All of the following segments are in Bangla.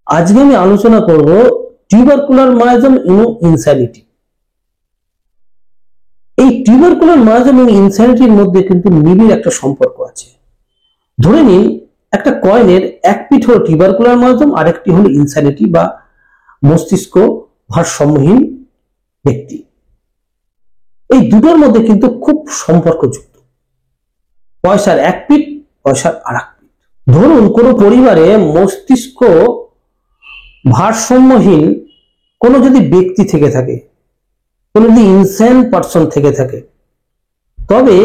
আজকে আমি আলোচনা করব টিউবারকুলার মায়াজম এবং ইনস্যানিটি। এই টিউবারকুলার মায়াজম এবং ইনস্যানিটির মধ্যে কিন্তু নিবিড় একটা সম্পর্ক আছে। ধরে নিন একটা কয়েনের এক পিঠ হলো টিউবারকুলার মায়াজম, আর একটি হলো ইনস্যানিটি বা মস্তিষ্ক ভারসাম্যহীন ব্যক্তি। এই দুটোর মধ্যে কিন্তু খুব সম্পর্কযুক্ত, পয়সার এক পিঠ পয়সার আর এক পিঠ। ধরুন কোনো পরিবারে মস্তিষ্ক ভারসাম্যহীন কোনো যদি ব্যক্তি থেকে থাকে, কোনো যদি ইনস্যান পারসন থেকে থাকে, তবে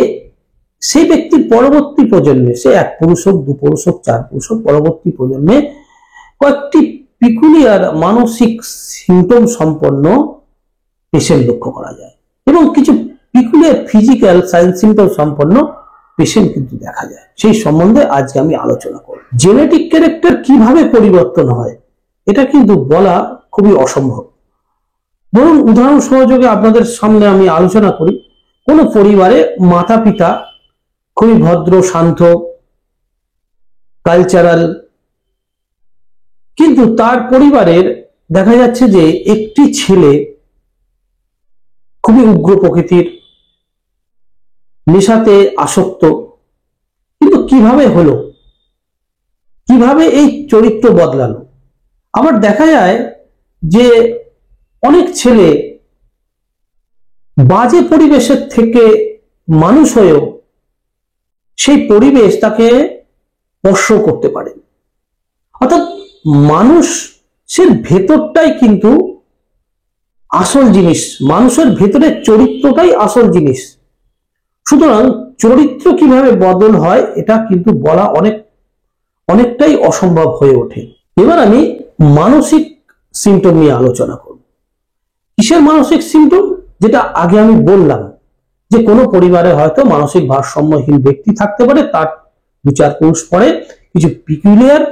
সেই ব্যক্তির পরবর্তী প্রজন্মে, সে এক পুরুষ হোক, দু পুরুষ হোক, চার পুরুষ হোক, পরবর্তী প্রজন্মে কয়েকটি পিকুলিয়ার মানসিক সিমটম সম্পন্ন পেশেন্ট লক্ষ্য করা যায় এবং কিছু পিকুলিয়ার ফিজিক্যাল সাইন সিমটম সম্পন্ন পেশেন্ট কিন্তু দেখা যায়। সেই সম্বন্ধে আজকে আমি আলোচনা করব। জেনেটিক ক্যারেক্টার কিভাবে পরিবর্তন হয় এটা কিন্তু বলা খুবই অসম্ভব। ধরুন উদাহরণ সহযোগে আপনাদের সামনে আমি আলোচনা করি। কোনো পরিবারে মাতা পিতা খুবই ভদ্র, শান্ত, কালচারাল, কিন্তু তার পরিবারের দেখা যাচ্ছে যে একটি ছেলে খুবই উগ্র প্রকৃতির, নেশাতে আসক্ত। কিন্তু কিভাবে হলো, কিভাবে এই চরিত্র বদলালো? আবার দেখা যায় যে অনেক ছেলে বাজে পরিবেশের থেকে মানুষ হয়েও সেই পরিবেশ তাকে স্পর্শ করতে পারে। অর্থাৎ মানুষের ভেতরটাই কিন্তু আসল জিনিস, মানুষের ভেতরের চরিত্রটাই আসল জিনিস। সুতরাং চরিত্র কিভাবে বদল হয় এটা কিন্তু বলা অনেকটাই অসম্ভব হয়ে ওঠে। এবার আমি মানসিক সিমটম নিয়ে আলোচনা করব। কিসের মানসিক সিমটম? যেটা আগে আমি বললাম যে কোনো পরিবারে হয়তো মানসিক ভারসাম্যহীন ব্যক্তি থাকতে পারে, তার দু চার পুরুষ পরে কিছু পিকুলিয়ার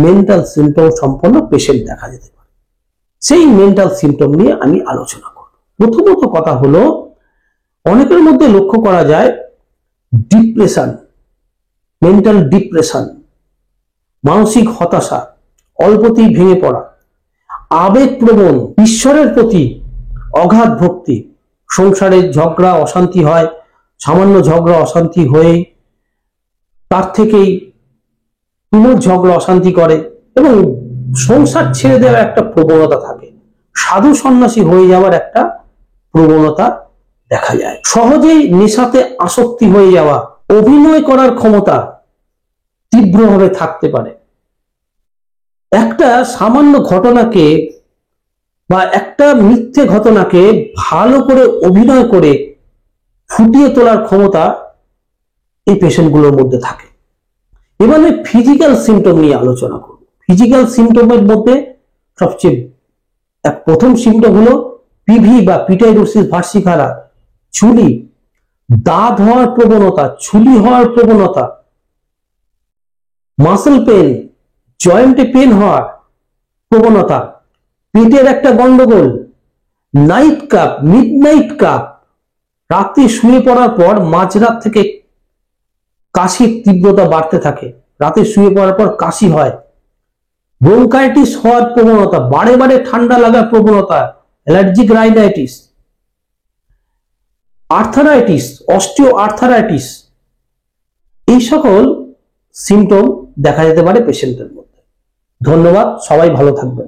মেন্টাল সিমটম সম্পন্ন পেশেন্ট দেখা যেতে পারে। সেই মেন্টাল সিমটম নিয়ে আমি আলোচনা করব। প্রথমত কথা হলো, অনেকের মধ্যে লক্ষ্য করা যায় ডিপ্রেশন, মেন্টাল ডিপ্রেশন, মানসিক হতাশা, অল্পতেই ভেঙে পড়া, আবেগপ্রবণ, ঈশ্বরের প্রতি অগাধ ভক্তি, সংসারে ঝগড়া অশান্তি হয়, সামান্য ঝগড়া অশান্তি হয়ে তার থেকেই তুমুল ঝগড়া অশান্তি করে এবং সংসার ছেড়ে দেওয়ার একটা প্রবণতা থাকে, সাধু সন্ন্যাসী হয়ে যাওয়ার একটা প্রবণতা দেখা যায়, সহজেই নেশাতে আসক্তি হয়ে যাওয়া, অভিনয় করার ক্ষমতা তীব্রভাবে থাকতে পারে। একটা সামান্য ঘটনাকে বা একটা মিথ্যে ঘটনাকে ভালো করে অভিনয় করে ফুটিয়ে তোলার ক্ষমতা এই পেশেন্টগুলোর মধ্যে থাকে। এবার আমি ফিজিক্যাল সিমটম নিয়ে আলোচনা করব। ফিজিক্যাল সিমটমের মধ্যে সবচেয়ে প্রথম সিমটম হলো পিভি বা পিটাইরোসিস ভার্সিকারা, চুলি, দাঁত হওয়ার প্রবণতা, ছুলি হওয়ার প্রবণতা, মাসল পেন, জয়েন্টে পেন হওয়ার প্রবণতা, পেটের একটা গন্ডগোল, নাইট কাপ, মিডনাইট কাপ, রাতে শুয়ে পড়ার পর মাঝরাত থেকে কাশির তীব্রতা বাড়তে থাকে, রাতে শুয়ে পড়ার পর কাশি হয়, ব্রঙ্কাইটিস হওয়ার প্রবণতা, বারে বারে ঠান্ডা লাগার প্রবণতা, allergic rhinitis, arthritis, osteo arthritis, এই সকল সিমটম দেখা যেতে পারে পেশেন্টের মধ্যে। ধন্যবাদ, সবাই ভালো থাকবেন।